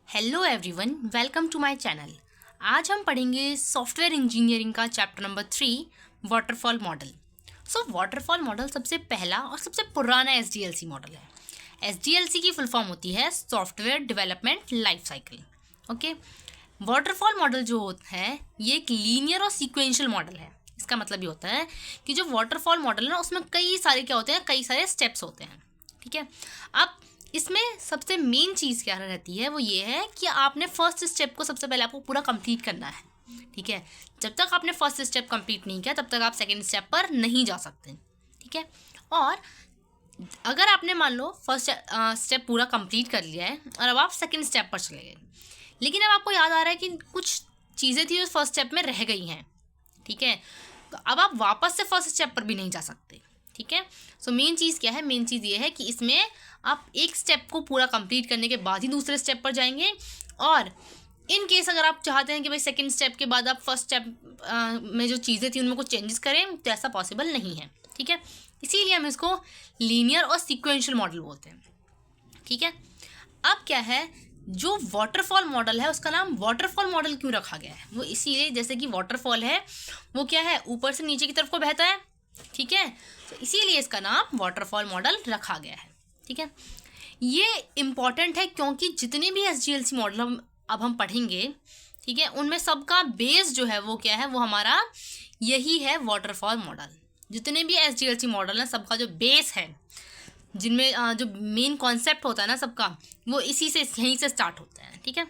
Hello everyone, welcome to my channel. आज हम पढ़ेंगे सॉफ्टवेयर इंजीनियरिंग का chapter number 3 waterfall model. Waterfall model सबसे पहला और सबसे पुराना एसडीएलसी मॉडल है। एसडीएलसी की फुल फॉर्म होती है software development life cycle. Okay, waterfall model जो होता है ये एक लीनियर और सीक्वेंशियल मॉडल है। इसका मतलब ये होता है कि जो वाटरफॉल मॉडल है ना उसमें कई सारे क्या होते हैं, कई सारे स्टेप्स होते हैं। ठीक है, अब इसमें सबसे मेन चीज़ क्या रहती है वो ये है कि आपने फर्स्ट स्टेप को सबसे पहले आपको पूरा कंप्लीट करना है। ठीक है, जब तक आपने फर्स्ट स्टेप कंप्लीट नहीं किया तब तक आप सेकंड स्टेप पर नहीं जा सकते। ठीक है, और अगर आपने मान लो फर्स्ट स्टेप पूरा कंप्लीट कर लिया है और अब आप सेकंड स्टेप पर चले गए, लेकिन अब आपको याद आ रहा है कि कुछ चीज़ें थी जो फर्स्ट स्टेप में रह गई हैं। ठीक है, तो अब आप वापस से फर्स्ट स्टेप पर भी नहीं जा सकते। ठीक है, सो मेन चीज़ क्या है, मेन चीज़ ये है कि इसमें आप एक स्टेप को पूरा कंप्लीट करने के बाद ही दूसरे स्टेप पर जाएंगे। और इन केस अगर आप चाहते हैं कि भाई सेकंड स्टेप के बाद आप फर्स्ट स्टेप में जो चीज़ें थी उनमें कुछ चेंजेस करें, तो ऐसा पॉसिबल नहीं है। ठीक है, इसीलिए हम इसको लीनियर और सीक्वेंशियल मॉडल बोलते हैं। ठीक है, अब क्या है, जो वाटरफॉल मॉडल है उसका नाम वाटरफॉल मॉडल क्यों रखा गया है, वो इसीलिए जैसे कि वाटरफॉल है वो क्या है, ऊपर से नीचे की तरफ को बहता है। ठीक है, तो इसीलिए इसका नाम वाटरफॉल मॉडल रखा गया है। ठीक है, ये इम्पॉर्टेंट है क्योंकि जितने भी एसडीएलसी मॉडल अब हम पढ़ेंगे, ठीक है, उनमें सबका बेस जो है वो क्या है, वो हमारा यही है वाटरफॉल मॉडल। जितने भी एसडीएलसी मॉडल हैं सबका जो बेस है, जिनमें जो मेन कॉन्सेप्ट होता है ना सबका, वो इसी से यहीं से स्टार्ट होता है। ठीक है,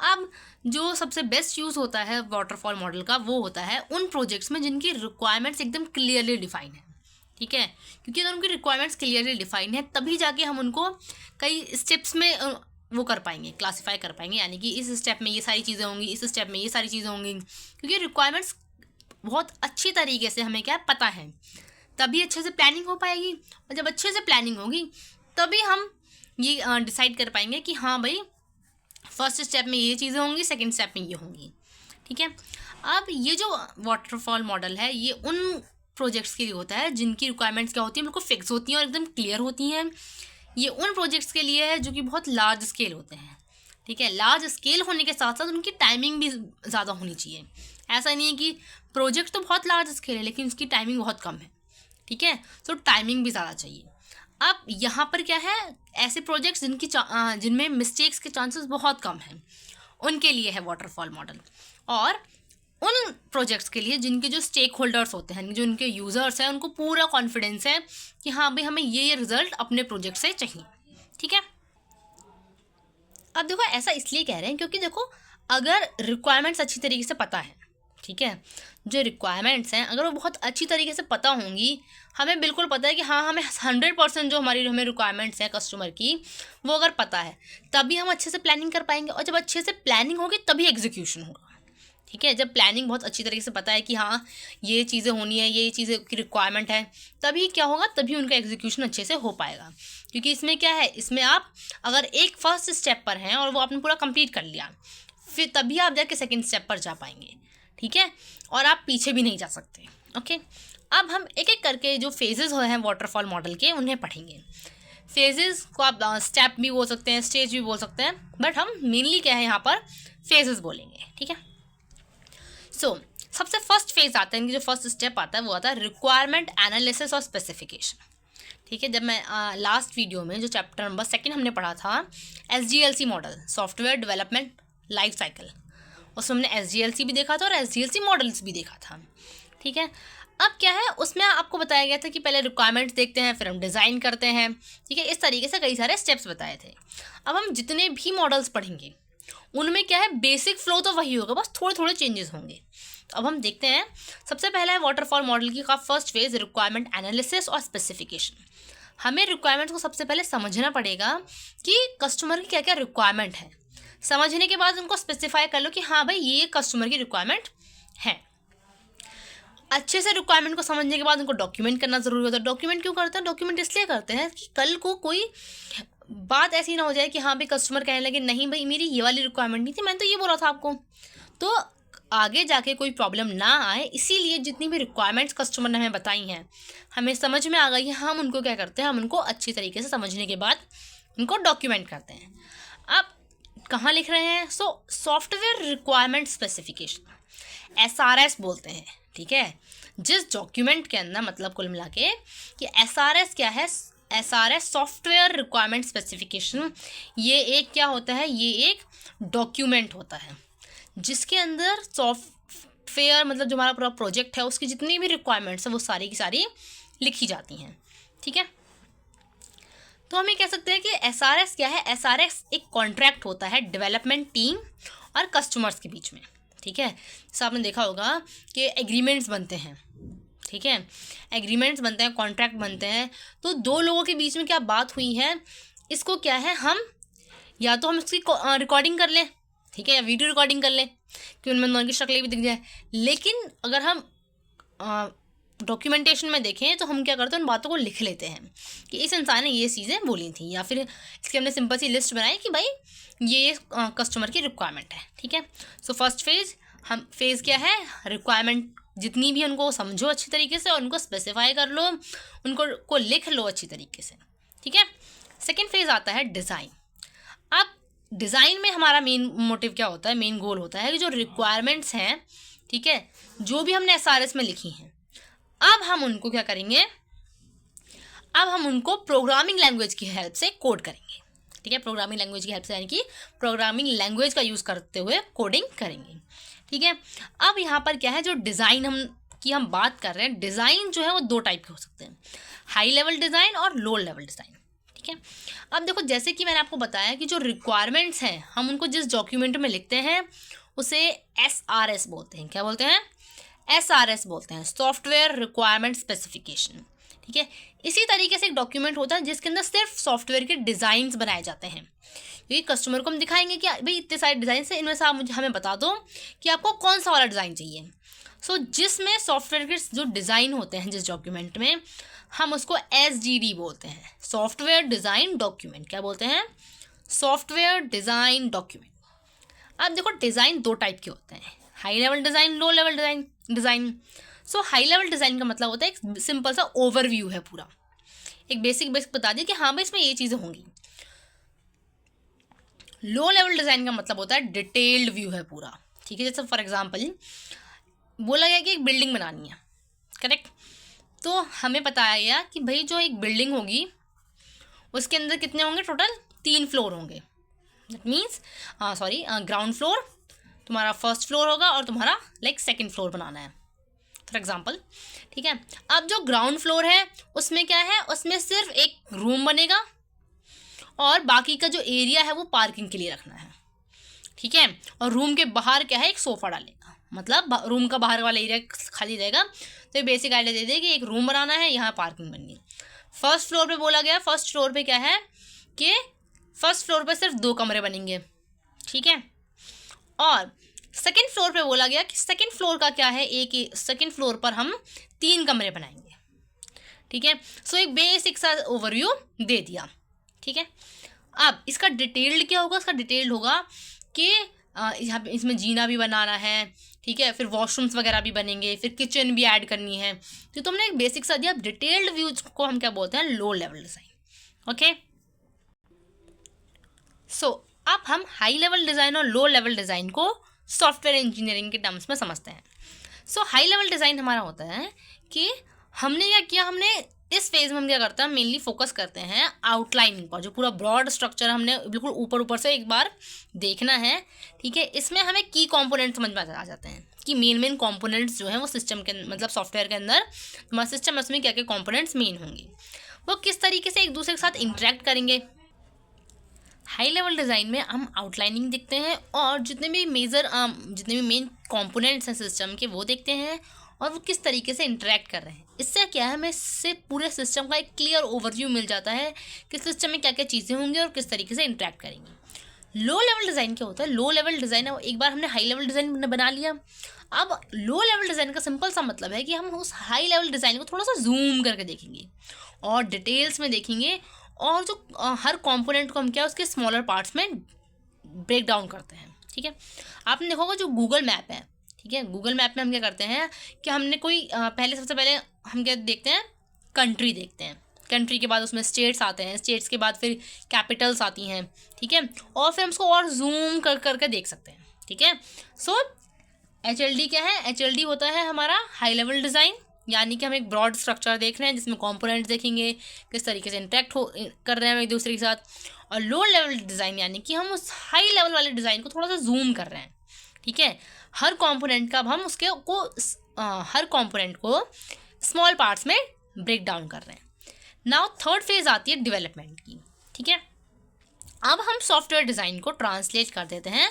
अब जो सबसे बेस्ट यूज़ होता है वाटरफॉल मॉडल का वो होता है उन प्रोजेक्ट्स में जिनकी रिक्वायरमेंट्स एकदम क्लियरली डिफाइन है। ठीक है, क्योंकि अगर उनकी रिक्वायरमेंट्स क्लियरली डिफाइन है तभी जाके हम उनको कई स्टेप्स में वो कर पाएंगे, क्लासीफाई कर पाएंगे, यानी कि इस स्टेप में ये सारी चीज़ें होंगी, इस स्टेप में ये सारी चीज़ें होंगी। क्योंकि रिक्वायरमेंट्स बहुत अच्छी तरीके से हमें क्या पता है, तभी अच्छे से प्लानिंग हो पाएगी। और जब अच्छे से प्लानिंग होगी तभी हम ये डिसाइड कर पाएंगे कि हाँ भाई फर्स्ट स्टेप में ये चीज़ें होंगी, सेकंड स्टेप में ये होंगी। ठीक है, अब ये जो वाटरफॉल मॉडल है ये उन प्रोजेक्ट्स के लिए होता है जिनकी रिक्वायरमेंट्स क्या होती है, बिल्कुल फिक्स होती हैं और एकदम क्लियर होती हैं। ये उन प्रोजेक्ट्स के लिए है जो कि बहुत लार्ज स्केल होते हैं। ठीक है, लार्ज स्केल होने के साथ साथ उनकी टाइमिंग भी ज़्यादा होनी चाहिए। ऐसा नहीं है कि प्रोजेक्ट तो बहुत लार्ज स्केल है लेकिन उसकी टाइमिंग बहुत कम है। ठीक है, तो टाइमिंग भी ज़्यादा चाहिए। अब यहाँ पर क्या है, ऐसे प्रोजेक्ट्स जिनमें मिस्टेक्स के चांसेस बहुत कम हैं, उनके लिए है वाटरफॉल मॉडल। और उन प्रोजेक्ट्स के लिए जिनके जो स्टेक होल्डर्स होते हैं, जो उनके यूज़र्स हैं, उनको पूरा कॉन्फिडेंस है कि हाँ भाई हमें ये रिजल्ट अपने प्रोजेक्ट से चाहिए। ठीक है, अब देखो ऐसा इसलिए कह रहे हैं क्योंकि देखो अगर रिक्वायरमेंट्स अच्छी तरीके से पता है, ठीक है, जो रिक्वायरमेंट्स हैं अगर वो बहुत अच्छी तरीके से पता होंगी, हमें बिल्कुल पता है कि हाँ हमें 100% जो हमें रिक्वायरमेंट्स हैं कस्टमर की वो अगर पता है तभी हम अच्छे से प्लानिंग कर पाएंगे। और जब अच्छे से प्लानिंग होगी तभी एग्जीक्यूशन होगा। ठीक है, जब प्लानिंग बहुत अच्छी तरीके से पता है कि हाँ ये चीज़ें होनी है, ये चीज़ें की रिक्वायरमेंट है, तभी क्या होगा, तभी उनका एग्जीक्यूशन अच्छे से हो पाएगा। क्योंकि इसमें क्या है, इसमें आप अगर एक फर्स्ट स्टेप पर हैं और वो आपने पूरा कंप्लीट कर लिया, फिर तभी आप जाके सेकंड स्टेप पर जा पाएंगे। ठीक है, और आप पीछे भी नहीं जा सकते। ओके, अब हम एक एक करके जो फेजेस हैं वाटरफॉल मॉडल के उन्हें पढ़ेंगे। फेजेस को आप स्टेप भी बोल सकते हैं, स्टेज भी बोल सकते हैं, बट हम मेनली क्या है यहाँ पर फेजेस बोलेंगे। ठीक है, सबसे फर्स्ट फेज आता है, जो फर्स्ट स्टेप आता है वो आता है रिक्वायरमेंट एनालिसिस और स्पेसिफिकेशन। ठीक है, जब मैं लास्ट वीडियो में जो चैप्टर नंबर 2 हमने पढ़ा था SDLC model, software development life cycle, उसमें हमने एसडीएलसी भी देखा था और एसडीएलसी मॉडल्स भी देखा था। ठीक है, अब क्या है, उसमें आपको बताया गया था कि पहले रिक्वायरमेंट्स देखते हैं फिर हम डिज़ाइन करते हैं। ठीक है, इस तरीके से कई सारे स्टेप्स बताए थे। अब हम जितने भी मॉडल्स पढ़ेंगे उनमें क्या है, बेसिक फ्लो तो वही होगा, बस थोड़े थोड़े चेंजेस होंगे। तो अब हम देखते हैं, सबसे पहला है वाटरफॉल मॉडल की का फर्स्ट फेज रिक्वायरमेंट एनालिसिस और स्पेसिफिकेशन। हमें रिक्वायरमेंट्स को सबसे पहले समझना पड़ेगा कि कस्टमर की क्या क्या रिक्वायरमेंट है। समझने के बाद उनको स्पेसिफाई कर लो कि हाँ भाई ये कस्टमर की रिक्वायरमेंट है। अच्छे से रिक्वायरमेंट को समझने के बाद उनको डॉक्यूमेंट करना ज़रूरी होता है। डॉक्यूमेंट क्यों करते हैं, डॉक्यूमेंट इसलिए करते हैं कि कल को कोई बात ऐसी ना हो जाए कि हाँ भाई कस्टमर कहने लगे नहीं भाई मेरी ये वाली रिक्वायरमेंट नहीं थी, मैंने तो ये बोला था आपको, तो आगे जाके कोई प्रॉब्लम ना आए। इसीलिए जितनी भी रिक्वायरमेंट्स कस्टमर ने हमें बताई हैं, हमें समझ में आ गई है, हम उनको क्या करते हैं, हम उनको अच्छी तरीके से समझने के बाद उनको डॉक्यूमेंट करते हैं। अब कहाँ लिख रहे हैं? So software requirement specification, SRS बोलते हैं, ठीक है। जिस डॉक्यूमेंट के अंदर, मतलब कुल मिला के कि SRS क्या है, SRS सॉफ्टवेयर रिक्वायरमेंट स्पेसिफिकेशन, ये एक क्या होता है, ये एक डॉक्यूमेंट होता है जिसके अंदर सॉफ्टवेयर, मतलब जो हमारा पूरा प्रोजेक्ट है उसकी जितनी भी रिक्वायरमेंट्स है वो सारी की सारी लिखी जाती हैं, ठीक है। तो हम ये कह सकते हैं कि SRS क्या है, SRS एक कॉन्ट्रैक्ट होता है डेवलपमेंट टीम और कस्टमर्स के बीच में, ठीक है। जैसे आपने देखा होगा कि एग्रीमेंट्स बनते हैं, ठीक है, एग्रीमेंट्स बनते हैं, कॉन्ट्रैक्ट बनते हैं, तो दो लोगों के बीच में क्या बात हुई है, इसको क्या है, हम या तो हम इसकी रिकॉर्डिंग कर लें, ठीक है, या वीडियो रिकॉर्डिंग कर लें कि उनमें दोनों की शक्लें भी दिख जाए। लेकिन अगर हम डॉक्यूमेंटेशन में देखें तो हम क्या करते हैं, उन बातों को लिख लेते हैं कि इस इंसान ने ये चीज़ें बोली थी, या फिर इसकी हमने सिंपल सी लिस्ट बनाई कि भाई ये कस्टमर की रिक्वायरमेंट है, ठीक है। सो फर्स्ट फेज़ क्या है, रिक्वायरमेंट जितनी भी उनको समझो अच्छी तरीके से और उनको स्पेसिफाई कर लो, उनको लिख लो अच्छी तरीके से, ठीक है। सेकेंड फेज़ आता है डिज़ाइन। अब डिज़ाइन में हमारा मेन मोटिव क्या होता है, मेन गोल होता है कि जो रिक्वायरमेंट्स हैं, ठीक है, जो भी हमने SRS में लिखी हैं, अब हम उनको क्या करेंगे, अब हम उनको प्रोग्रामिंग लैंग्वेज की हेल्प से कोड करेंगे, ठीक है। प्रोग्रामिंग लैंग्वेज की हेल्प से, यानी कि प्रोग्रामिंग लैंग्वेज का यूज़ करते हुए कोडिंग करेंगे, ठीक है। अब यहाँ पर क्या है, जो डिज़ाइन हम बात कर रहे हैं, डिज़ाइन जो है वो दो टाइप के हो सकते हैं, हाई लेवल डिज़ाइन और लो लेवल डिज़ाइन, ठीक है। अब देखो, जैसे कि मैंने आपको बताया कि जो रिक्वायरमेंट्स हैं हम उनको जिस डॉक्यूमेंट में लिखते हैं उसे SRS बोलते हैं। क्या बोलते हैं? SRS बोलते हैं, सॉफ्टवेयर रिक्वायरमेंट स्पेसिफिकेशन, ठीक है। इसी तरीके से एक डॉक्यूमेंट होता है जिसके अंदर सिर्फ सॉफ्टवेयर के डिज़ाइंस बनाए जाते हैं, क्योंकि कस्टमर को हम दिखाएंगे कि भाई इतने सारे डिज़ाइन से इनमें से आप हमें बता दो कि आपको कौन सा वाला डिज़ाइन चाहिए। सो जिसमें सॉफ्टवेयर के जो डिज़ाइन होते हैं जिस डॉक्यूमेंट में, हम उसको SDD बोलते हैं, सॉफ्टवेयर डिज़ाइन डॉक्यूमेंट। क्या बोलते हैं? Software design document. अब देखो, डिज़ाइन दो टाइप के होते हैं, high level design, low level design. So high level design का मतलब होता है एक सिंपल सा ओवरव्यू है, पूरा एक बेसिक बता दिया कि हाँ भाई इसमें ये चीज़ें होंगी। लो लेवल डिज़ाइन का मतलब होता है डिटेल्ड व्यू है पूरा, ठीक है। जैसे फॉर एग्जांपल बोला गया कि एक बिल्डिंग बनानी है, करेक्ट। तो हमें बताया गया कि भाई जो एक बिल्डिंग होगी उसके अंदर कितने होंगे, टोटल 3 फ्लोर होंगे। दैट मीन्स ग्राउंड फ्लोर, तुम्हारा फर्स्ट फ्लोर होगा और तुम्हारा सेकंड फ्लोर बनाना है, फॉर एग्जांपल, ठीक है। अब जो ग्राउंड फ्लोर है उसमें क्या है, उसमें सिर्फ एक रूम बनेगा और बाकी का जो एरिया है वो पार्किंग के लिए रखना है, ठीक है। और रूम के बाहर क्या है, एक सोफ़ा डालेगा, मतलब रूम का बाहर वाला एरिया खाली रहेगा। तो ये बेसिक आइडिया दे दे कि एक रूम बनाना है, यहाँ पार्किंग बननी है। फर्स्ट फ्लोर पे बोला गया, फर्स्ट फ्लोर पे क्या है कि फर्स्ट फ्लोर पे सिर्फ 2 कमरे बनेंगे, ठीक है। और सेकंड फ्लोर पे बोला गया कि सेकंड फ्लोर का क्या है, सेकंड फ्लोर पर हम 3 कमरे बनाएंगे, ठीक है। सो एक बेसिक सा ओवरव्यू दे दिया, ठीक है। अब इसका डिटेल्ड क्या होगा, इसका डिटेल्ड होगा कि यहाँ पे इसमें जीना भी बनाना है, ठीक है, फिर वॉशरूम्स वगैरह भी बनेंगे, फिर किचन भी ऐड करनी है। तो तुमने एक बेसिक सा दिया। डिटेल्ड व्यूज को हम क्या बोलते हैं, लो लेवल डिज़ाइन, ओके। सो अब हम हाई लेवल डिज़ाइन और लो लेवल डिज़ाइन को सॉफ्टवेयर इंजीनियरिंग के टर्म्स में समझते हैं। सो हाई लेवल डिज़ाइन हमारा होता है कि हमने क्या किया, हमने इस फेज़ में हम क्या करते हैं, मेनली फोकस करते हैं आउटलाइनिंग पर। जो पूरा ब्रॉड स्ट्रक्चर हमने बिल्कुल ऊपर से एक बार देखना है, ठीक है। इसमें हमें की कंपोनेंट समझ में आ जाते हैं कि मेन कंपोनेंट्स जो हैं वो सिस्टम के, मतलब सॉफ्टवेयर के अंदर हमारा सिस्टम है, उसमें क्या क्या कंपोनेंट्स मेन होंगे, वो किस तरीके से एक दूसरे के साथ इंटरेक्ट करेंगे। हाई लेवल डिज़ाइन में हम आउटलाइनिंग देखते हैं और जितने भी मेन कंपोनेंट्स हैं सिस्टम के वो देखते हैं और वो किस तरीके से इंटरेक्ट कर रहे हैं। इससे क्या है, हमें इससे पूरे सिस्टम का एक क्लियर ओवरव्यू मिल जाता है कि सिस्टम में क्या क्या चीज़ें होंगी और किस तरीके से इंटरेक्ट करेंगी। लो लेवल डिज़ाइन क्या होता है, लो लेवल डिज़ाइन एक बार हमने हाई लेवल डिज़ाइन बना लिया, अब लो लेवल डिज़ाइन का सिंपल सा मतलब है कि हम उस हाई लेवल डिज़ाइन को थोड़ा सा जूम करके देखेंगे और डिटेल्स में देखेंगे, और जो हर कंपोनेंट को हम क्या उसके स्मॉलर पार्ट्स में ब्रेक डाउन करते हैं, ठीक है। आपने देखा होगा जो गूगल मैप है, ठीक है, गूगल मैप में हम क्या करते हैं कि हमने कोई पहले सबसे पहले हम क्या देखते हैं, कंट्री देखते हैं, कंट्री के बाद उसमें स्टेट्स आते हैं, स्टेट्स के बाद फिर कैपिटल्स आती हैं, ठीक है, और फिर हम उसको और जूम करके देख सकते हैं, ठीक है। सो HLD क्या है? HLD होता है हमारा हाई लेवल डिज़ाइन, यानी कि हम एक ब्रॉड स्ट्रक्चर देख रहे हैं जिसमें कंपोनेंट्स देखेंगे किस तरीके से इंटरेक्ट कर रहे हैं एक दूसरे के साथ, और लो लेवल डिज़ाइन यानी कि हम उस हाई लेवल वाले डिज़ाइन को थोड़ा सा जूम कर रहे हैं, ठीक है। हर कंपोनेंट का अब हम हर कंपोनेंट को स्मॉल पार्ट्स में ब्रेक डाउन कर रहे हैं। नाउ थर्ड फेज आती है डेवलपमेंट की, ठीक है। अब हम सॉफ्टवेयर डिज़ाइन को ट्रांसलेट कर देते हैं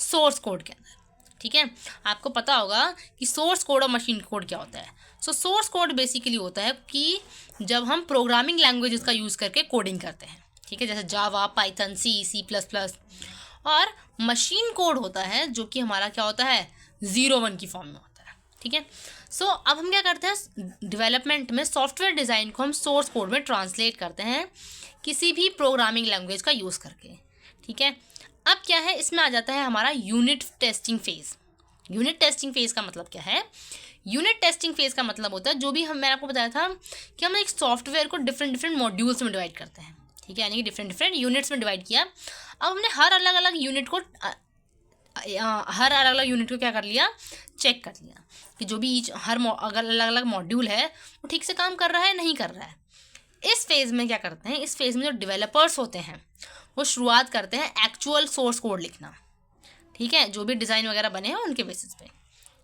सोर्स कोड के अंदर, ठीक है। आपको पता होगा कि सोर्स कोड और मशीन कोड क्या होता है। सो सोर्स कोड बेसिकली होता है कि जब हम प्रोग्रामिंग लैंग्वेजेस का यूज़ करके कोडिंग करते हैं, ठीक है, जैसे जावा, पाइथन, C++। और मशीन कोड होता है जो कि हमारा क्या होता है, 0-1 की फॉर्म में होता है, ठीक है। सो अब हम क्या करते हैं, डेवलपमेंट में सॉफ्टवेयर डिज़ाइन को हम सोर्स कोड में ट्रांसलेट करते हैं किसी भी प्रोग्रामिंग लैंग्वेज का यूज़ करके, ठीक है। अब क्या है, इसमें आ जाता है हमारा unit testing phase. Unit testing phase का मतलब क्या है? यूनिट टेस्टिंग फेज़ का मतलब होता है, जो भी मैंने आपको बताया था कि हम एक सॉफ्टवेयर को डिफरेंट मॉड्यूल्स में डिवाइड करते हैं, ठीक है, यानी कि डिफरेंट यूनिट्स में डिवाइड किया। अब हमने हर अलग अलग यूनिट को क्या कर लिया, चेक कर लिया कि जो भी अगर अलग अलग मॉड्यूल है वो ठीक से काम कर रहा है, नहीं कर रहा है। इस फेज़ में क्या करते हैं, इस फेज़ में जो डेवलपर्स होते हैं वो शुरुआत करते हैं एक्चुअल सोर्स कोड लिखना, ठीक है, जो भी डिज़ाइन वगैरह बने हैं उनके बेसिस पे,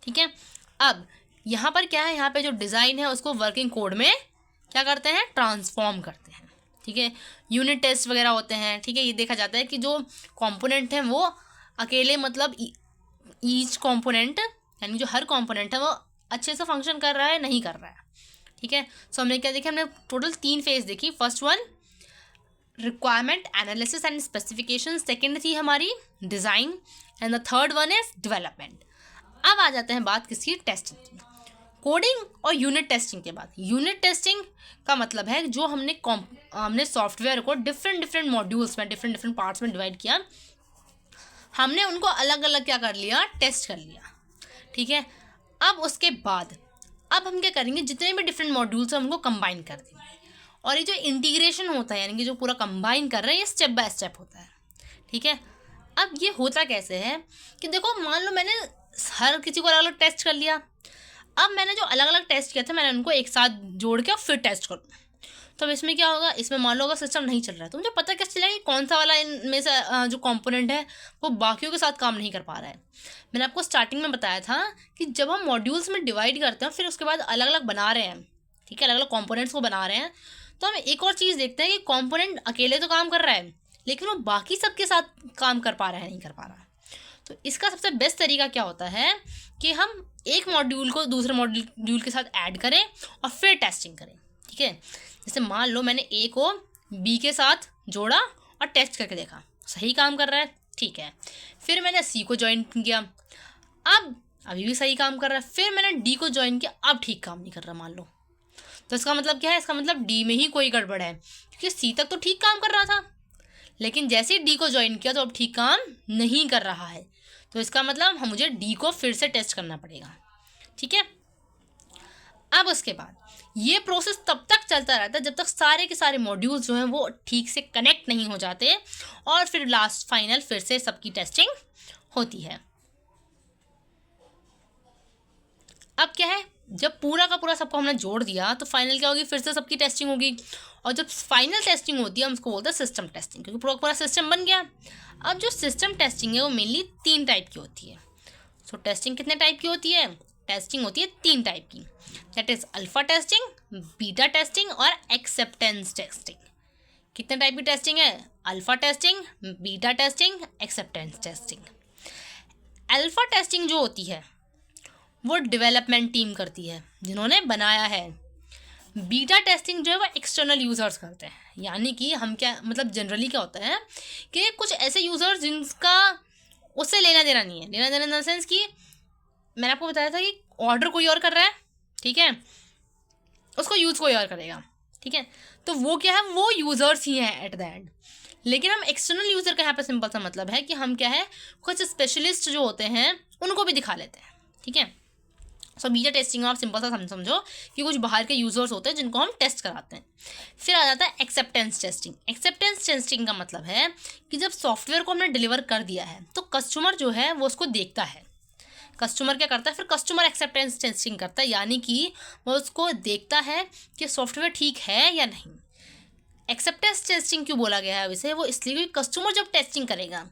ठीक है। अब यहाँ पर क्या है, यहाँ पे जो डिज़ाइन है उसको वर्किंग कोड में क्या करते हैं, ट्रांसफॉर्म करते हैं, ठीक है। यूनिट टेस्ट वगैरह होते हैं, ठीक है। ये देखा जाता है कि जो कंपोनेंट हैं वो अकेले मतलब ईच कंपोनेंट यानी जो हर कंपोनेंट है वो अच्छे से फंक्शन कर रहा है, नहीं कर रहा है, ठीक है। सो हमने क्या देखा, हमने टोटल 3 फेज देखी। First one requirement analysis and specification, second थी हमारी design, and the third one is development. अब आ जाते हैं बात किसी टेस्टिंग की, कोडिंग और यूनिट टेस्टिंग के बाद। यूनिट टेस्टिंग का मतलब है जो हमने सॉफ्टवेयर को डिफरेंट मॉड्यूल्स में डिफरेंट पार्ट्स में डिवाइड किया, हमने उनको अलग अलग क्या कर लिया, टेस्ट कर लिया, ठीक है। अब उसके बाद अब हम क्या करेंगे, जितने भी डिफरेंट मॉड्यूल्स हैं उनको कंबाइन कर देंगे, और ये जो इंटीग्रेशन होता है यानी कि जो पूरा कंबाइन कर रहे हैं, ये स्टेप बाय स्टेप होता है, ठीक है। अब ये होता कैसे है कि देखो, मान लो मैंने हर किसी को अलग अलग टेस्ट कर लिया, अब मैंने जो अलग अलग टेस्ट किया था मैंने उनको एक साथ जोड़ के फिर टेस्ट करूँ, तो अब इसमें क्या होगा, इसमें मान लो अगर सिस्टम नहीं चल रहा है तो मुझे पता कैसे चलेगा कि कौन सा वाला इनमें से जो कंपोनेंट है वो बाकियों के साथ काम नहीं कर पा रहा है। मैंने आपको स्टार्टिंग में बताया था कि जब हम मॉड्यूल्स में डिवाइड करते हैं फिर उसके बाद अलग अलग बना रहे हैं, ठीक है, अलग अलग कॉम्पोनेंट्स को बना रहे हैं, तो हम एक और चीज़ देखते हैं कि कॉम्पोनेंट अकेले तो काम कर रहा है लेकिन वो बाकी सबके साथ काम कर पा रहा है, नहीं कर पा रहा। तो इसका सबसे बेस्ट तरीका क्या होता है कि हम एक मॉड्यूल को दूसरे मॉड्यूल के साथ ऐड करें और फिर टेस्टिंग करें, ठीक है। जैसे मान लो मैंने ए को बी के साथ जोड़ा और टेस्ट करके देखा, सही काम कर रहा है, ठीक है। फिर मैंने सी को ज्वाइन किया, अब अभी भी सही काम कर रहा है। फिर मैंने डी को ज्वाइन किया, अब ठीक काम नहीं कर रहा मान लो, तो इसका मतलब क्या है, इसका मतलब डी में ही कोई गड़बड़ है, क्योंकि सी तक तो ठीक काम कर रहा था लेकिन जैसे ही डी को ज्वाइन किया तो अब ठीक काम नहीं कर रहा है, तो इसका मतलब मुझे डी को फिर से टेस्ट करना पड़ेगा, ठीक है। अब उसके बाद ये प्रोसेस तब तक चलता रहता है जब तक सारे के सारे मॉड्यूल्स जो हैं वो ठीक से कनेक्ट नहीं हो जाते, और फिर लास्ट फाइनल फिर से सबकी टेस्टिंग होती है। अब क्या है, जब पूरा का पूरा सबको हमने जोड़ दिया तो फाइनल क्या होगी, फिर से सबकी टेस्टिंग होगी, और जब फाइनल टेस्टिंग होती है हम उसको बोलते हैं सिस्टम टेस्टिंग, क्योंकि पूरा पूरा सिस्टम बन गया। अब जो सिस्टम टेस्टिंग है वो मेनली 3 टाइप की होती है। सो टेस्टिंग कितने टाइप की होती है, टेस्टिंग होती है 3 टाइप की, that is alpha testing, beta testing और एक्सेप्टेंस टेस्टिंग। कितने टाइप की टेस्टिंग है, alpha testing, beta testing, acceptance testing. Alpha testing जो होती है वो डेवलपमेंट टीम करती है जिन्होंने बनाया है। बीटा टेस्टिंग जो है वो एक्सटर्नल यूज़र्स करते हैं, यानी कि हम क्या मतलब जनरली क्या होता है कि कुछ ऐसे यूज़र्स जिनका उससे लेना देना नहीं है, लेना देना इन द सेंस कि मैंने आपको बताया था कि ऑर्डर कोई और कर रहा है, ठीक है, उसको यूज़ कोई और करेगा, ठीक है, तो वो क्या है, वो यूज़र्स ही हैं एट द एंड। लेकिन हम एक्सटर्नल यूज़र का यहाँ पे सिंपल सा मतलब है कि हम क्या है, कुछ स्पेशलिस्ट जो होते हैं उनको भी दिखा लेते हैं, ठीक है। सो बीटा टेस्टिंग में आप सिंपल सा समझो कि कुछ बाहर के यूजर्स होते हैं जिनको हम टेस्ट कराते हैं। फिर आ जाता है एक्सेप्टेंस टेस्टिंग। एक्सेप्टेंस टेस्टिंग का मतलब है कि जब सॉफ्टवेयर को हमने डिलीवर कर दिया है तो कस्टमर जो है वो उसको देखता है। कस्टमर क्या करता है, फिर कस्टमर एक्सेप्टेंस टेस्टिंग करता है, यानी कि वो उसको देखता है कि सॉफ्टवेयर ठीक है या नहीं। एक्सेप्टेंस टेस्टिंग क्यों बोला गया है इसे, वो इसलिए क्योंकि कस्टमर जब टेस्टिंग करेगा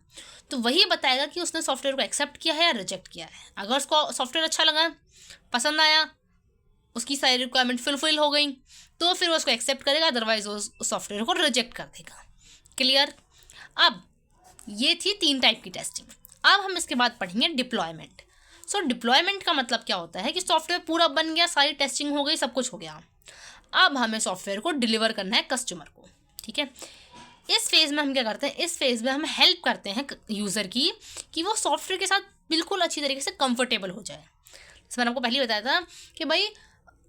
तो वही बताएगा कि उसने सॉफ्टवेयर को एक्सेप्ट किया है या रिजेक्ट किया है। अगर उसको सॉफ्टवेयर अच्छा लगा, पसंद आया, उसकी सारी रिक्वायरमेंट फुलफिल हो गई, तो फिर वो उसको एक्सेप्ट करेगा, अदरवाइज वो उस सॉफ्टवेयर को रिजेक्ट कर देगा। क्लियर। अब ये थी 3 टाइप की टेस्टिंग। अब हम इसके बाद पढ़ेंगे डिप्लॉयमेंट। सो डिप्लॉयमेंट का मतलब क्या होता है कि सॉफ्टवेयर पूरा बन गया, सारी टेस्टिंग हो गई, सब कुछ हो गया, अब हमें सॉफ्टवेयर को डिलीवर करना है कस्टमर को। ठीक है, इस फेज़ में हम क्या करते हैं, इस फेज़ में हम हेल्प करते हैं यूज़र की कि वो सॉफ्टवेयर के साथ बिल्कुल अच्छी तरीके से कंफर्टेबल हो जाए। जैसे मैंने आपको पहले बताया था कि भाई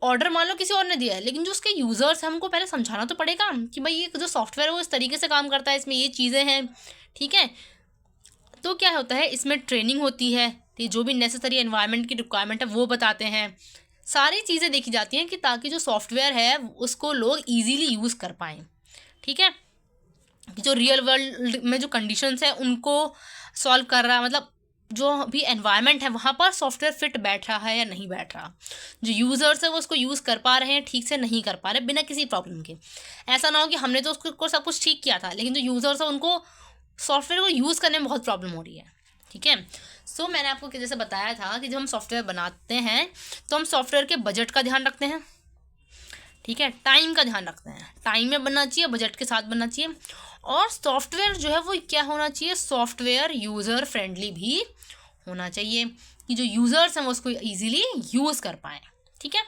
ऑर्डर मान लो किसी और ने दिया है, लेकिन जो उसके यूज़र्स हैं हमको पहले समझाना तो पड़ेगा कि भाई ये जो सॉफ्टवेयर है वो इस तरीके से काम करता है, इसमें ये चीज़ें हैं। ठीक है, तो क्या होता है, इसमें ट्रेनिंग होती है, जो भी नेसेसरी एनवायरनमेंट की रिक्वायरमेंट है वो बताते हैं, सारी चीज़ें देखी जाती हैं कि ताकि जो सॉफ्टवेयर है उसको लोग ईजीली यूज़ कर पाएँ। ठीक है, जो रियल वर्ल्ड में जो कंडीशंस है उनको सॉल्व कर रहा है, मतलब जो भी एनवायरनमेंट है वहाँ पर सॉफ्टवेयर फिट बैठ रहा है या नहीं बैठ रहा, जो यूज़र्स है वो उसको यूज़ कर पा रहे हैं, ठीक से नहीं कर पा रहे बिना किसी प्रॉब्लम के। ऐसा ना हो कि हमने तो उसको सब कुछ ठीक किया था लेकिन जो यूज़र्स है उनको सॉफ्टवेयर को यूज़ करने में बहुत प्रॉब्लम हो रही है। ठीक है, सो मैंने आपको जैसे बताया था कि जब हम सॉफ्टवेयर बनाते हैं तो हम सॉफ्टवेयर के बजट का ध्यान रखते हैं। ठीक है, टाइम का ध्यान रखते हैं, टाइम में बनना चाहिए, बजट के साथ बनना चाहिए, और सॉफ्टवेयर जो है वो क्या होना चाहिए, सॉफ्टवेयर यूज़र फ्रेंडली भी होना चाहिए कि जो यूज़र्स हैं वो उसको ईजिली यूज़ कर पाएँ। ठीक है,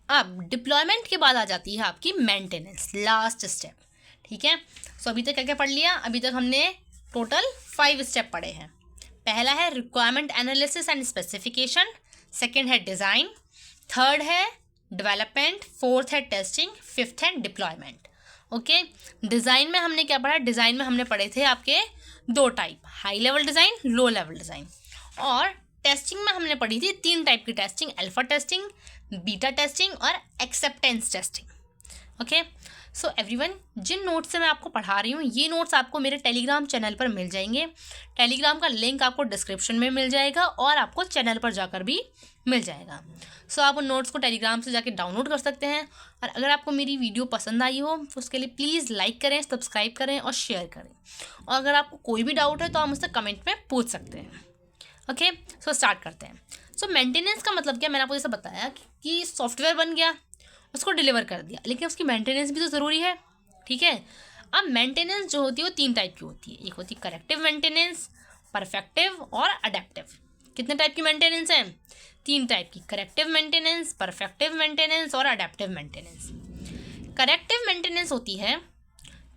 अब डिप्लॉयमेंट के बाद आ जाती है आपकी मेंटेनेंस, लास्ट स्टेप। ठीक है, सो अभी तक क्या क्या पढ़ लिया, अभी तक हमने टोटल 5 स्टेप पढ़े हैं। पहला है requirement analysis and specification, second है डिज़ाइन, थर्ड है डेवलपमेंट, फोर्थ है टेस्टिंग, फिफ्थ है डिप्लॉयमेंट। ओके, डिज़ाइन में हमने क्या पढ़ा, डिज़ाइन में हमने पढ़े थे आपके 2 type, high level design, low level design. और टेस्टिंग में हमने पढ़ी थी 3 टाइप की testing, alpha testing, beta testing और acceptance testing. Okay, so everyone, जिन नोट्स से मैं आपको पढ़ा रही हूँ ये नोट्स आपको मेरे टेलीग्राम चैनल पर मिल जाएंगे। टेलीग्राम का लिंक आपको डिस्क्रिप्शन में मिल जाएगा और आपको चैनल पर जाकर भी मिल जाएगा। सो आप उन नोट्स को टेलीग्राम से जाके डाउनलोड कर सकते हैं। और अगर आपको मेरी वीडियो पसंद आई हो तो उसके लिए प्लीज़ लाइक करें, सब्सक्राइब करें और शेयर करें। और अगर आपको कोई भी डाउट है तो आप मुझसे कमेंट में पूछ सकते हैं। ओके, सो स्टार्ट करते हैं। सो मेंटेनेंस का मतलब क्या, मैंने आपको जैसे बताया कि सॉफ्टवेयर बन गया, उसको डिलीवर कर दिया, लेकिन उसकी मेंटेनेंस भी तो ज़रूरी है। ठीक है, अब मेंटेनेंस जो होती है वो 3 टाइप की होती है, एक होती है करेक्टिव मेंटेनेंस, परफेक्टिव और अडेप्टिव। कितने टाइप की मेंटेनेंस हैं, 3 टाइप की, करेक्टिव मेंटेनेंस, परफेक्टिव मेंटेनेंस और अडेप्टिव मेंटेनेंस। करेक्टिव मेंटेनेंस होती है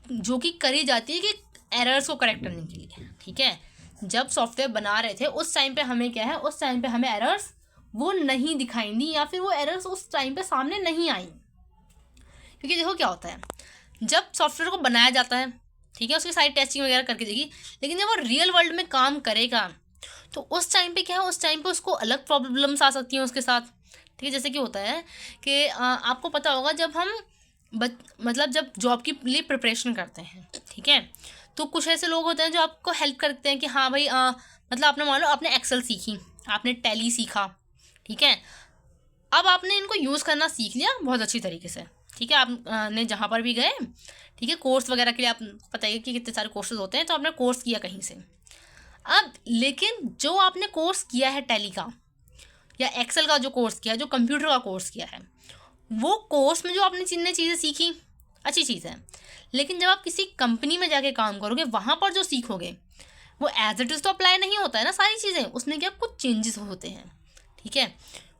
जो कि करी जाती है कि एरर्स को करेक्ट करने के लिए। ठीक है, जब सॉफ्टवेयर बना रहे थे उस टाइम पे हमें क्या है, उस टाइम पे हमें एरर्स वो नहीं दिखाई दी या फिर वो एरर्स उस टाइम पे सामने नहीं आई। क्योंकि देखो क्या होता है, जब सॉफ्टवेयर को बनाया जाता है, ठीक है, उसकी सारी टेस्टिंग वगैरह करके देगी, लेकिन जब वो रियल वर्ल्ड में काम करेगा तो उस टाइम पे क्या है, उस टाइम पे उसको अलग प्रॉब्लम्स आ सकती हैं उसके साथ। ठीक है, जैसे कि होता है कि आपको पता होगा जब हम मतलब जब जॉब के लिए प्रिपरेशन करते हैं, ठीक है, तो कुछ ऐसे लोग होते हैं जो आपको हेल्प करते हैं कि हाँ भाई मतलब आपने मान लो आपने एक्सेल सीखी, आपने टैली सीखा, ठीक है, अब आपने इनको यूज़ करना सीख लिया बहुत अच्छी तरीके से। ठीक है, आपने जहाँ पर भी गए, ठीक है, कोर्स वगैरह के लिए आप पता है कि कितने सारे कोर्सेज होते हैं, तो आपने कोर्स किया कहीं से। अब लेकिन जो आपने कोर्स किया है टैली का या एक्सेल का जो कोर्स किया है, जो कंप्यूटर का कोर्स किया है, वो कोर्स में जो आपने जितने चीज़ें सीखी अच्छी चीज़ है, लेकिन जब आप किसी कंपनी में जाके काम करोगे वहाँ पर जो सीखोगे वो एज इट इज़ तो अप्लाई नहीं होता है ना सारी चीज़ें, उसमें क्या कुछ चेंजेस होते हैं। ठीक है,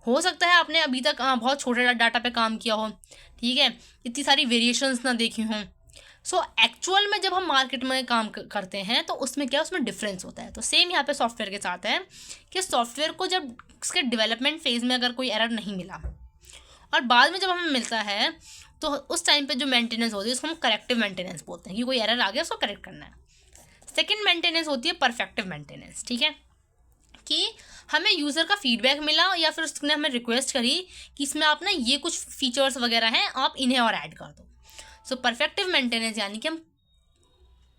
हो सकता है आपने अभी तक बहुत छोटे डाटा पे काम किया हो, ठीक है, इतनी सारी वेरिएशंस ना देखी हों। सो एक्चुअल में जब हम मार्केट में काम करते हैं तो उसमें क्या, उसमें डिफरेंस होता है। तो सेम यहाँ पे सॉफ्टवेयर के साथ है कि सॉफ्टवेयर को जब उसके डेवलपमेंट फेज़ में अगर कोई एरर नहीं मिला और बाद में जब हमें मिलता है तो उस टाइम पे जो मेंटेनेंस होती है उसको हम करेक्टिव मेंटेनेंस बोलते हैं कि कोई एरर आ गया उसको करेक्ट करना है। सेकंड मेंटेनेंस होती है परफेक्टिव मेंटेनेंस। ठीक है, कि हमें यूज़र का फीडबैक मिला या फिर उसने हमें रिक्वेस्ट करी कि इसमें आप ना ये कुछ फीचर्स वगैरह हैं, आप इन्हें और ऐड कर दो। सो परफेक्टिव मेंटेनेंस यानी कि हम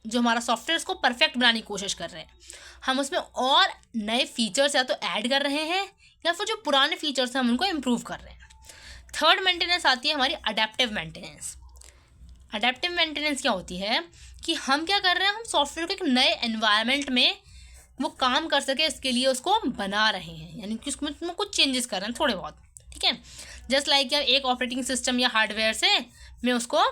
जो हमारा सॉफ्टवेयर उसको परफेक्ट बनाने की कोशिश कर रहे हैं, हम उसमें और नए फीचर्स या तो ऐड कर रहे हैं या फिर जो पुराने फीचर्स हैं हम उनको इम्प्रूव कर रहे हैं। थर्ड मेंटेनेंस आती है हमारी अडेप्टिव मेंटेनेंस। अडेप्टिव मेंटेनेंस क्या होती है कि हम क्या कर रहे हैं, हम सॉफ्टवेयर को एक नए एनवायरनमेंट में वो काम कर सके इसके लिए उसको बना रहे हैं, यानी कि उसमें कुछ चेंजेस कर रहे हैं थोड़े बहुत, ठीक है। जस्ट लाइक यार एक ऑपरेटिंग सिस्टम या हार्डवेयर से मैं उसको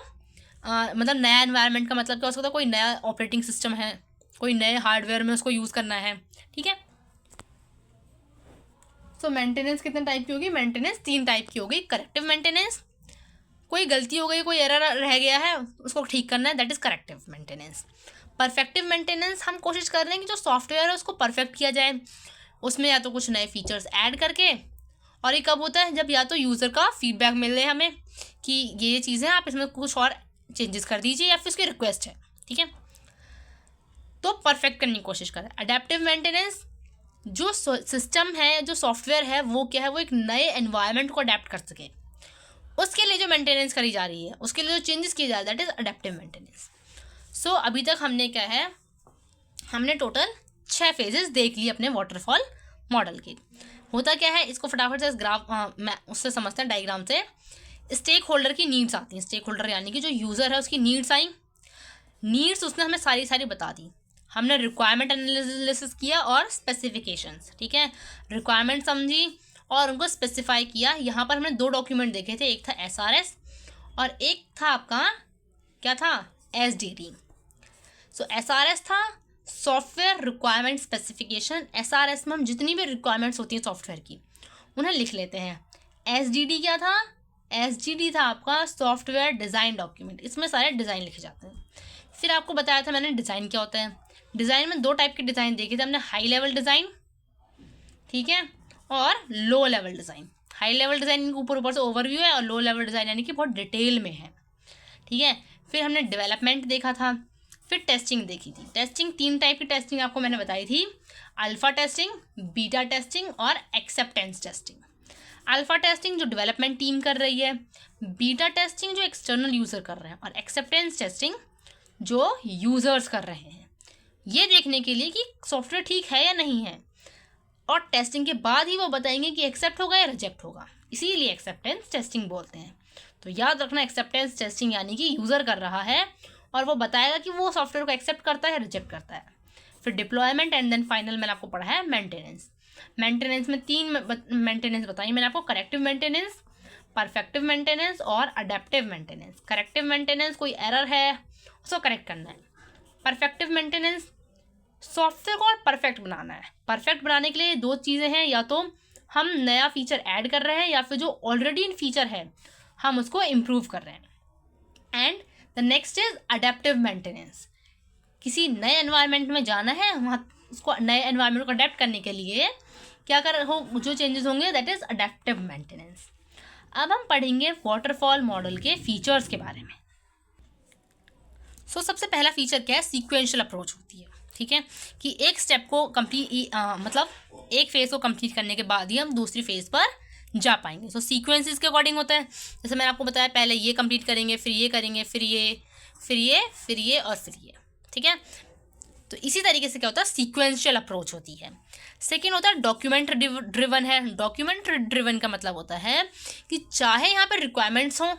मतलब नया एनवायरनमेंट का मतलब क्या हो सकता है, कोई नया ऑपरेटिंग सिस्टम है, कोई नए हार्डवेयर में उसको यूज़ करना है, ठीक है। सो मेंटेनेंस कितने टाइप की होगी, मेंटेनेंस 3 टाइप की होगी। करेक्टिव मेंटेनेंस, कोई गलती हो गई, कोई एरर रह गया है, उसको ठीक करना है, that is corrective maintenance. Perfective maintenance, हम कोशिश कर रहे हैं कि जो सॉफ्टवेयर है उसको परफेक्ट किया जाए, उसमें या तो कुछ नए फीचर्स ऐड करके, और ये कब होता है जब या तो यूज़र का फीडबैक मिल रहे हमें कि ये चीज़ें आप इसमें कुछ और चेंजेस कर दीजिए या फिर उसकी रिक्वेस्ट है, ठीक है, तो परफेक्ट करने की कोशिश करें। अडेप्टिव मेंटेनेंस, जो सिस्टम है, जो सॉफ्टवेयर है वो क्या है, वो एक नए एनवायरनमेंट को अडेप्ट कर सके, उसके लिए जो मेंटेनेंस करी जा रही है, उसके लिए जो चेंजेस किए जा रहे हैं, दैट इज़ अडेप्टिव मेंटेनेंस। सो अभी तक हमने क्या है, हमने टोटल 6 फेजेस देख लिए अपने वाटरफॉल मॉडल के। होता क्या है, इसको फटाफट से इस ग्राफ उससे समझते हैं, डायग्राम से। स्टेक होल्डर की नीड्स आती हैं, स्टेक होल्डर यानी कि जो यूज़र है उसकी नीड्स आई, नीड्स उसने हमें सारी बता दी। हमने रिक्वायरमेंट एनालिसिस किया और स्पेसिफिकेशंस, ठीक है, रिक्वायरमेंट समझी और उनको स्पेसिफाई किया। यहाँ पर हमने 2 डॉक्यूमेंट देखे थे, एक था SRS और एक था आपका क्या था, SDD। सो SRS था सॉफ्टवेयर रिक्वायरमेंट स्पेसिफिकेशन। SRS में हम जितनी भी रिक्वायरमेंट्स होती हैं सॉफ्टवेयर की उन्हें लिख लेते हैं। SDD क्या था, SDD था आपका सॉफ्टवेयर डिज़ाइन डॉक्यूमेंट, इसमें सारे डिज़ाइन लिखे जाते हैं। फिर आपको बताया था मैंने डिज़ाइन क्या होता है। डिज़ाइन में 2 टाइप के डिज़ाइन देखे थे हमने, हाई लेवल डिज़ाइन, ठीक है, और लो level design. High level design ऊपर से ओवरव्यू है और लो लेवल डिज़ाइन यानी कि बहुत डिटेल में है, ठीक है। फिर हमने डेवलपमेंट देखा था, फिर टेस्टिंग देखी थी। टेस्टिंग 3 टाइप की टेस्टिंग आपको मैंने बताई थी, अल्फ़ा टेस्टिंग, बीटा टेस्टिंग और एक्सेप्टेंस टेस्टिंग। अल्फ़ा टेस्टिंग जो डेवलपमेंट टीम कर रही है, बीटा टेस्टिंग जो एक्सटर्नल यूज़र कर रहे हैं, और एक्सेप्टेंस टेस्टिंग जो यूज़र्स कर रहे हैं, ये देखने के लिए कि सॉफ्टवेयर ठीक है या नहीं है, और टेस्टिंग के बाद ही वो बताएंगे कि एक्सेप्ट होगा या रिजेक्ट होगा, इसीलिए एक्सेप्टेंस टेस्टिंग बोलते हैं। तो याद रखना, एक्सेप्टेंस टेस्टिंग यानी कि यूज़र कर रहा है और वो बताएगा कि वो सॉफ्टवेयर को एक्सेप्ट करता है या रिजेक्ट करता है। फिर डिप्लॉयमेंट एंड देन फाइनल मैंने आपको पढ़ा है मेंटेनेंस। मेंटेनेंस में 3 मेंटेनेंस बताई मैंने आपको, करेक्टिव मेंटेनेंस, परफेक्टिव मेंटेनेंस और अडेप्टिव मेंटेनेंस। करेक्टिव मेंटेनेंस, कोई एरर है उसको करेक्ट करना है। परफेक्टिव मेंटेनेंस, सॉफ्टवेयर को और परफेक्ट बनाना है। परफेक्ट बनाने के लिए 2 चीज़ें हैं, या तो हम नया फीचर ऐड कर रहे हैं या फिर जो ऑलरेडी इन फीचर है हम उसको इम्प्रूव कर रहे हैं। And the next is adaptive maintenance, किसी नए एनवायरनमेंट में जाना है, वहाँ उसको नए एनवायरनमेंट को अडेप्ट करने के लिए क्या कर हो, जो चेंजेस होंगे दैट इज़ अडेप्टिव मेंटेनेंस। अब हम पढ़ेंगे वाटरफॉल मॉडल के फीचर्स के बारे में। सबसे पहला फीचर क्या है, सीक्वेंशियल अप्रोच होती है, ठीक है, कि एक स्टेप को कंप्लीट मतलब एक फेज़ को कंप्लीट करने के बाद ही हम दूसरी फेज़ पर जा पाएंगे। सीक्वेंसेस के अकॉर्डिंग होता है, जैसे मैंने आपको बताया, पहले ये कंप्लीट करेंगे, फिर ये करेंगे, फिर ये, फिर ये, फिर ये और फिर ये, ठीक है। तो इसी तरीके से क्या होता है, सीक्वेंशियल अप्रोच होती है। सेकेंड होता है डॉक्यूमेंट ड्रिवन है। डॉक्यूमेंट ड्रिवन का मतलब होता है कि चाहे यहाँ पर रिक्वायरमेंट्स हों,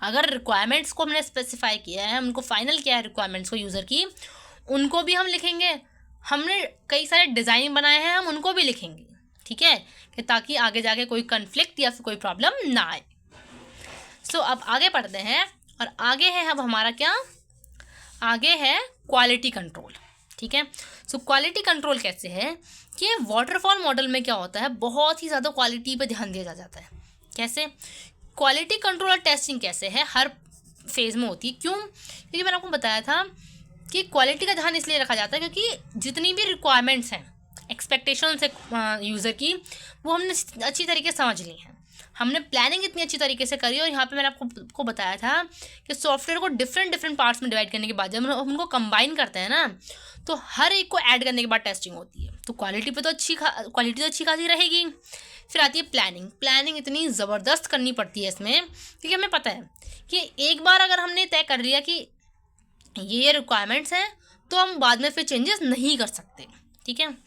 अगर रिक्वायरमेंट्स को हमने स्पेसिफाई किया है, उनको फाइनल किया है रिक्वायरमेंट्स को यूज़र की, उनको भी हम लिखेंगे। हमने कई सारे डिज़ाइन बनाए हैं, हम उनको भी लिखेंगे, ठीक है, कि ताकि आगे जाके कोई कन्फ्लिक्ट या फिर कोई प्रॉब्लम ना आए। अब आगे पढ़ते हैं, और आगे है अब हमारा क्या, आगे है क्वालिटी कंट्रोल, ठीक है। क्वालिटी कंट्रोल कैसे है कि वाटरफॉल मॉडल में क्या होता है, बहुत ही ज़्यादा क्वालिटी पे ध्यान दिया जाता है। कैसे, क्वालिटी कंट्रोल और टेस्टिंग कैसे है, हर फेज़ में होती है। क्यों, क्योंकि मैंने आपको बताया था कि क्वालिटी का ध्यान इसलिए रखा जाता है क्योंकि जितनी भी रिक्वायरमेंट्स हैं, एक्सपेक्टेशंस है यूज़र की, वो हमने अच्छी तरीके से समझ ली हैं, हमने प्लानिंग इतनी अच्छी तरीके से करी। और यहाँ पे मैंने आपको बताया था कि सॉफ्टवेयर को डिफरेंट पार्ट्स में डिवाइड करने के बाद जब हम उनको कंबाइन करते हैं ना, तो हर एक को ऐड करने के बाद टेस्टिंग होती है। तो क्वालिटी तो अच्छी खासी रहेगी। फिर आती है प्लानिंग। प्लानिंग इतनी ज़बरदस्त करनी पड़ती है इसमें, क्योंकि हमें पता है कि एक बार अगर हमने तय कर लिया कि ये रिक्वायरमेंट्स हैं, तो हम बाद में फिर चेंजेस नहीं कर सकते। ठीक है,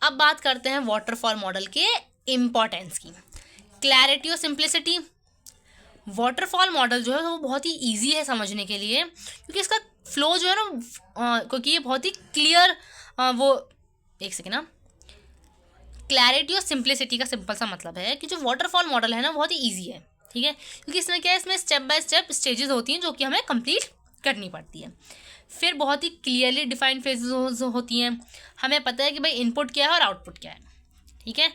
अब बात करते हैं वाटरफॉल मॉडल के इम्पोर्टेंस की। क्लैरिटी और सिंप्लिसिटी। वाटरफॉल मॉडल जो है वो बहुत ही ईजी है समझने के लिए, क्योंकि इसका फ्लो जो है ना, क्योंकि ये बहुत ही क्लियर, वो एक सेकेंड ना, क्लैरिटी और सिंप्लिसिटी का सिंपल सा मतलब है कि जो वाटरफॉल मॉडल है ना बहुत ही ईजी है। ठीक है, क्योंकि इसमें क्या है, इसमें स्टेप बाय स्टेप स्टेजेस होती हैं जो कि हमें कंप्लीट करनी पड़ती है। फिर बहुत ही क्लियरली डिफाइंड फेजेस होती हैं, हमें पता है कि भाई इनपुट क्या है और आउटपुट क्या है। ठीक है,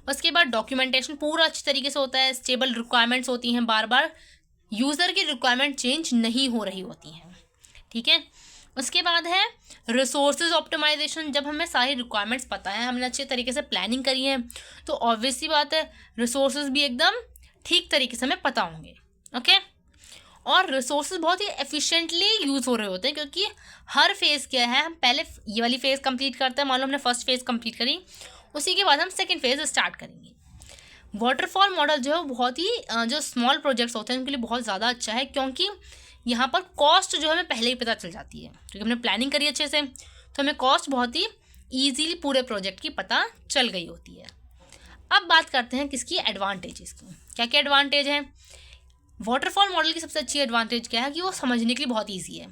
उसके बाद डॉक्यूमेंटेशन पूरा अच्छी तरीके से होता है, स्टेबल रिक्वायरमेंट्स होती हैं, बार बार यूज़र की रिक्वायरमेंट चेंज नहीं हो रही होती हैं। ठीक है, उसके बाद है रिसोर्सेज ऑप्टिमाइजेशन। जब हमें सारी रिक्वायरमेंट्स पता है, हमने अच्छे तरीके से प्लानिंग करी है, तो ऑब्वियस सी बात है रिसोर्सेज भी एकदम ठीक तरीके से हमें पता होंगे। ओके, और रिसोर्सेज बहुत ही एफिशिएंटली यूज़ हो रहे होते हैं, क्योंकि हर फेज़ क्या है, हम पहले ये वाली फेज़ कंप्लीट करते हैं, मान लो हमने फर्स्ट फेज़ कंप्लीट करी, उसी के बाद हम सेकेंड फेज़ स्टार्ट करेंगे। वाटरफॉल मॉडल जो है बहुत ही जो स्मॉल प्रोजेक्ट्स होते हैं उनके लिए बहुत ज़्यादा अच्छा है, क्योंकि यहाँ पर कॉस्ट जो हमें पहले ही पता चल जाती है, क्योंकि हमने प्लानिंग करी अच्छे से, तो हमें कॉस्ट बहुत ही ईजीली पूरे प्रोजेक्ट की पता चल गई होती है। अब बात करते हैं किसकी, एडवांटेजेस की। क्या क्या एडवांटेज हैं? वाटरफॉल मॉडल की सबसे अच्छी एडवांटेज क्या है कि वो समझने के लिए बहुत ईजी है,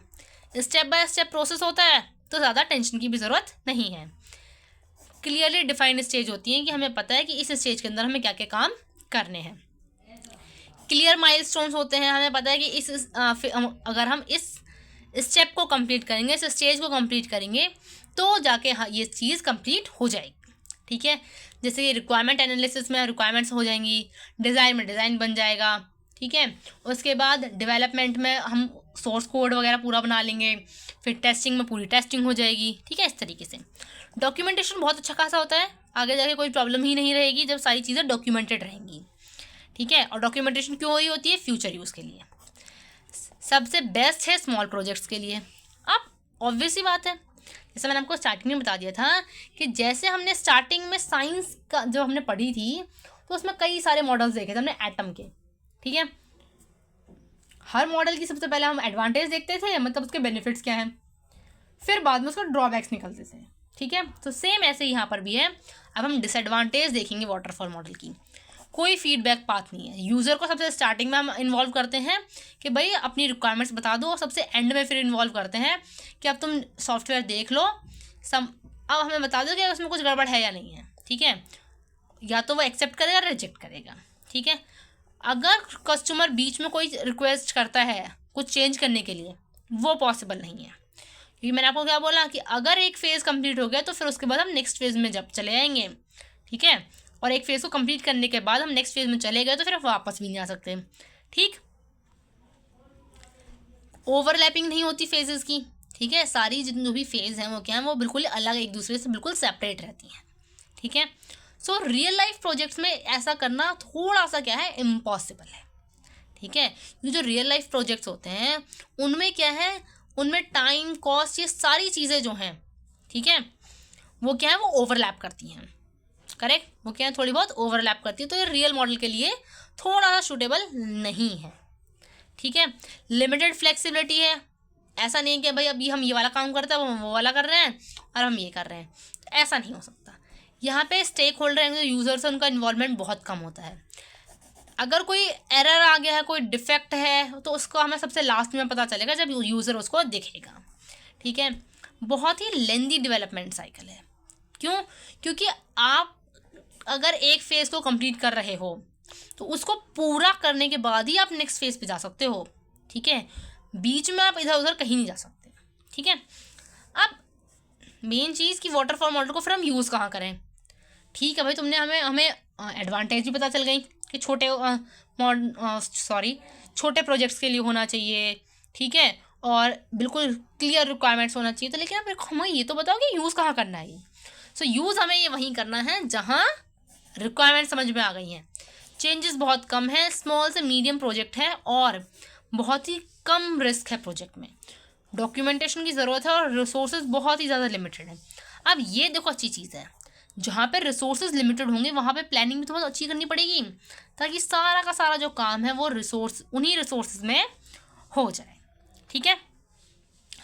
स्टेप बाय स्टेप प्रोसेस होता है, तो ज़्यादा टेंशन की भी ज़रूरत नहीं है। क्लियरली डिफाइंड स्टेज होती हैं कि हमें पता है कि इस स्टेज के अंदर हमें क्या क्या काम करने हैं। क्लियर माइलस्टोन्स होते हैं, हमें पता है कि अगर हम इस स्टेप को कंप्लीट करेंगे, इस स्टेज को कंप्लीट करेंगे, तो जाके ये चीज़ कंप्लीट हो जाएगी। ठीक है, जैसे कि रिक्वायरमेंट एनालिसिस में रिक्वायरमेंट्स हो जाएंगी, डिज़ाइन में डिज़ाइन बन जाएगा। ठीक है, उसके बाद डेवलपमेंट में हम सोर्स कोड वगैरह पूरा बना लेंगे, फिर टेस्टिंग में पूरी टेस्टिंग हो जाएगी। ठीक है, इस तरीके से डॉक्यूमेंटेशन बहुत अच्छा खासा होता है, आगे जाके कोई प्रॉब्लम ही नहीं रहेगी जब सारी चीज़ें डॉक्यूमेंटेड रहेंगी। ठीक है, और डॉक्यूमेंटेशन क्यों ही होती है? फ्यूचर यूज़ के लिए। सबसे बेस्ट है स्मॉल प्रोजेक्ट्स के लिए। अब ऑब्वियस ही बात है, जैसे मैंने आपको स्टार्टिंग में बता दिया था कि जैसे हमने स्टार्टिंग में साइंस का जो हमने पढ़ी थी, तो उसमें कई सारे मॉडल्स देखे थे हमने एटम के। ठीक है, हर मॉडल की सबसे पहले हम एडवांटेज देखते थे, मतलब उसके बेनिफिट्स क्या हैं, फिर बाद में उसका ड्रॉबैक्स निकलते थे। ठीक है, तो सेम ऐसे ही यहाँ पर भी है। अब हम डिसएडवांटेज देखेंगे वाटरफॉल मॉडल की। कोई फीडबैक पाथ नहीं है, यूज़र को सबसे स्टार्टिंग में हम इन्वॉल्व करते हैं कि भाई अपनी रिक्वायरमेंट्स बता दो, और सबसे एंड में फिर इन्वॉल्व करते हैं कि अब तुम सॉफ्टवेयर देख लो, अब हमें बता दो कि उसमें कुछ गड़बड़ है या नहीं है। ठीक है, या तो वो एक्सेप्ट करेगा, रिजेक्ट करेगा। ठीक है, अगर कस्टमर बीच में कोई रिक्वेस्ट करता है कुछ चेंज करने के लिए, वो पॉसिबल नहीं है, क्योंकि मैंने आपको क्या बोला कि अगर एक फ़ेज़ कंप्लीट हो गया तो फिर उसके बाद हम नेक्स्ट फेज़ में जब चले आएंगे। ठीक है, और एक फेज़ को कंप्लीट करने के बाद हम नेक्स्ट फेज़ में चले गए तो फिर वापस भी नहीं आ सकते। ठीक, ओवरलैपिंग नहीं होती फेजेस की। ठीक है, सारी जितनी भी फेज़ हैं वो क्या है, वो बिल्कुल अलग, एक दूसरे से बिल्कुल सेपरेट रहती हैं। ठीक है, सो रियल लाइफ प्रोजेक्ट्स में ऐसा करना थोड़ा सा क्या है, इम्पॉसिबल है। ठीक है, ये जो रियल लाइफ प्रोजेक्ट्स होते हैं उनमें क्या है, उनमें टाइम, कॉस्ट, ये सारी चीज़ें जो हैं, ठीक है, वो क्या है, वो ओवरलैप करती हैं। करेक्ट, वो क्या है, थोड़ी बहुत ओवरलैप करती है, तो ये रियल मॉडल के लिए थोड़ा सा सूटेबल नहीं है। ठीक है, लिमिटेड फ्लेक्सिबिलिटी है, ऐसा नहीं कि भाई अभी हम ये वाला काम करते हैं, वो वाला कर रहे हैं और हम ये कर रहे हैं, तो ऐसा नहीं हो सकता। यहाँ पे स्टेक होल्डर हैं जो यूज़र्स हैं, उनका इन्वॉल्वमेंट बहुत कम होता है। अगर कोई एरर आ गया है, कोई डिफेक्ट है, तो उसको हमें सबसे लास्ट में पता चलेगा जब यूज़र उसको देखेगा। ठीक है, बहुत ही लेंदी डेवलपमेंट साइकिल है। क्यों? क्योंकि आप अगर एक फेज़ को कंप्लीट कर रहे हो तो उसको पूरा करने के बाद ही आप नेक्स्ट फेज़ पे जा सकते हो। ठीक है, बीच में आप इधर उधर कहीं नहीं जा सकते। ठीक है, अब मेन चीज़ कि वाटरफॉल मॉडल को फिर हम यूज़ कहाँ करें। ठीक है भाई, तुमने हमें एडवांटेज भी पता चल गई कि छोटे प्रोजेक्ट्स के लिए होना चाहिए। ठीक है, और बिल्कुल क्लियर रिक्वायरमेंट्स होना चाहिए, तो लेकिन अब हमें ये तो बताओ कि यूज़ कहाँ करना है। सो यूज़ हमें ये वहीं करना है जहाँ रिक्वायरमेंट समझ में आ गई हैं, चेंजेस बहुत कम है, स्मॉल से मीडियम प्रोजेक्ट है और बहुत ही कम रिस्क है प्रोजेक्ट में, डॉक्यूमेंटेशन की ज़रूरत है और रिसोर्सेज बहुत ही ज़्यादा लिमिटेड है। अब ये देखो अच्छी चीज़ है, जहाँ पे रिसोर्सेज लिमिटेड होंगे वहाँ पे प्लानिंग भी तो बहुत अच्छी करनी पड़ेगी, ताकि सारा का सारा जो काम है वो उन्हीं रिसोर्सेज में हो जाए। ठीक है,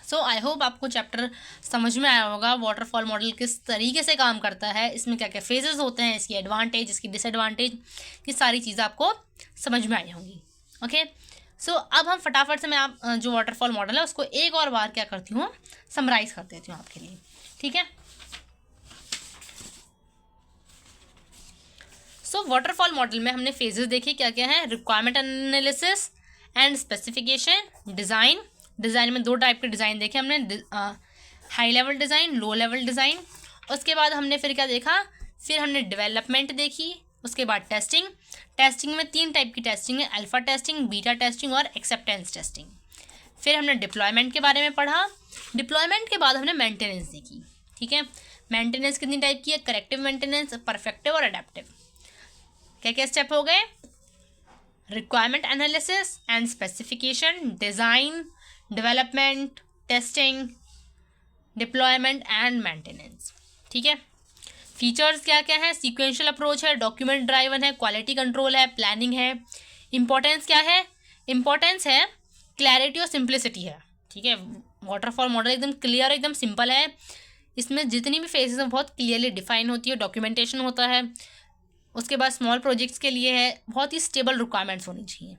सो आई होप आपको चैप्टर समझ में आया होगा, वाटरफॉल मॉडल किस तरीके से काम करता है, इसमें क्या क्या फेजेस होते हैं, इसकी एडवांटेज, इसकी डिसएडवांटेज, ये सारी चीज़ें आपको समझ में आई होंगी। ओके, सो अब हम फटाफट से मैं आप जो वाटरफॉल मॉडल है उसको एक और बार क्या करती हूँ, समराइज कर देती हूँ आपके लिए। ठीक है, सो वाटरफॉल मॉडल में हमने फेजेस देखे क्या क्या है, requirement analysis and specification, design में 2 टाइप के डिज़ाइन देखे हमने, high level design, low level design. उसके बाद हमने फिर क्या देखा, फिर हमने डेवलपमेंट देखी, उसके बाद टेस्टिंग में 3 टाइप की टेस्टिंग है, अल्फ़ा टेस्टिंग, बीटा टेस्टिंग और एक्सेप्टेंस टेस्टिंग। फिर हमने डिप्लॉयमेंट के बारे में पढ़ा, डिप्लॉयमेंट के बाद हमने मेंटेनेंस देखी। ठीक है, मेंटेनेंस कितनी टाइप की है, करेक्टिव मेंटेनेंस, परफेक्टिव और अडेप्टिव। क्या क्या स्टेप हो गए, requirement analysis and specification, design, development, testing, deployment and maintenance. ठीक है, फीचर्स क्या क्या है, सीक्वेंशियल अप्रोच है, डॉक्यूमेंट ड्राइवन है, क्वालिटी कंट्रोल है, प्लानिंग है। इंपॉर्टेंस क्या है, इंपॉर्टेंस है क्लैरिटी और सिंप्लिसिटी है। ठीक है, वाटरफॉल मॉडल एकदम क्लियर, एकदम सिंपल है, इसमें जितनी भी फेजेस हैं बहुत क्लियरली डिफाइन होती है, डॉक्यूमेंटेशन होता है। उसके बाद स्मॉल प्रोजेक्ट्स के लिए है, बहुत ही स्टेबल रिक्वायरमेंट्स होनी चाहिए।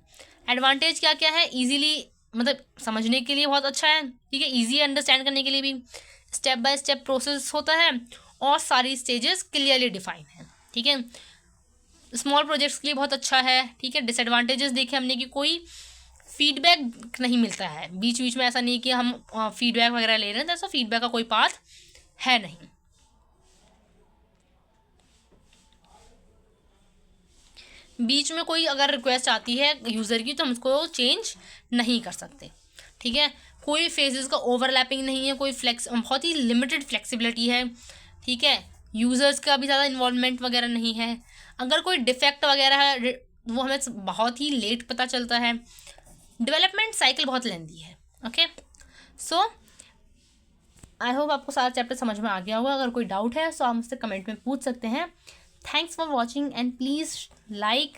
एडवांटेज क्या क्या है, ईजीली मतलब समझने के लिए बहुत अच्छा है। ठीक है, ईजी अंडरस्टैंड करने के लिए भी स्टेप बाय स्टेप प्रोसेस होता है और सारी स्टेजेस क्लियरली डिफाइन है। ठीक है, स्मॉल प्रोजेक्ट्स के लिए बहुत अच्छा है। ठीक है, डिसएडवांटेजेस देखे हमने कि कोई फीडबैक नहीं मिलता है बीच बीच में, ऐसा नहीं कि हम फीडबैक वगैरह ले रहे हैं, तो ऐसा फीडबैक का कोई पाथ है नहीं। बीच में कोई अगर रिक्वेस्ट आती है यूज़र की तो हम उसको चेंज नहीं कर सकते। ठीक है, कोई फेजेस का ओवरलैपिंग नहीं है, कोई बहुत ही लिमिटेड फ्लेक्सिबिलिटी है। ठीक है, यूज़र्स का भी ज़्यादा इन्वॉल्वमेंट वगैरह नहीं है। अगर कोई डिफेक्ट वगैरह है वो हमें बहुत ही लेट पता चलता है। डेवलपमेंट साइकिल बहुत लेंदी है। ओके, सो आई होप आपको सारा चैप्टर समझ में आ गया होगा। अगर कोई डाउट है तो आप मुझसे कमेंट में पूछ सकते हैं। Thanks for watching and please like,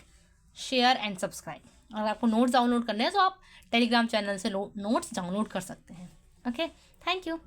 share and subscribe. अगर आपको नोट्स डाउनलोड करने हैं तो आप टेलीग्राम चैनल से नोट्स डाउनलोड कर सकते हैं। Okay, thank you.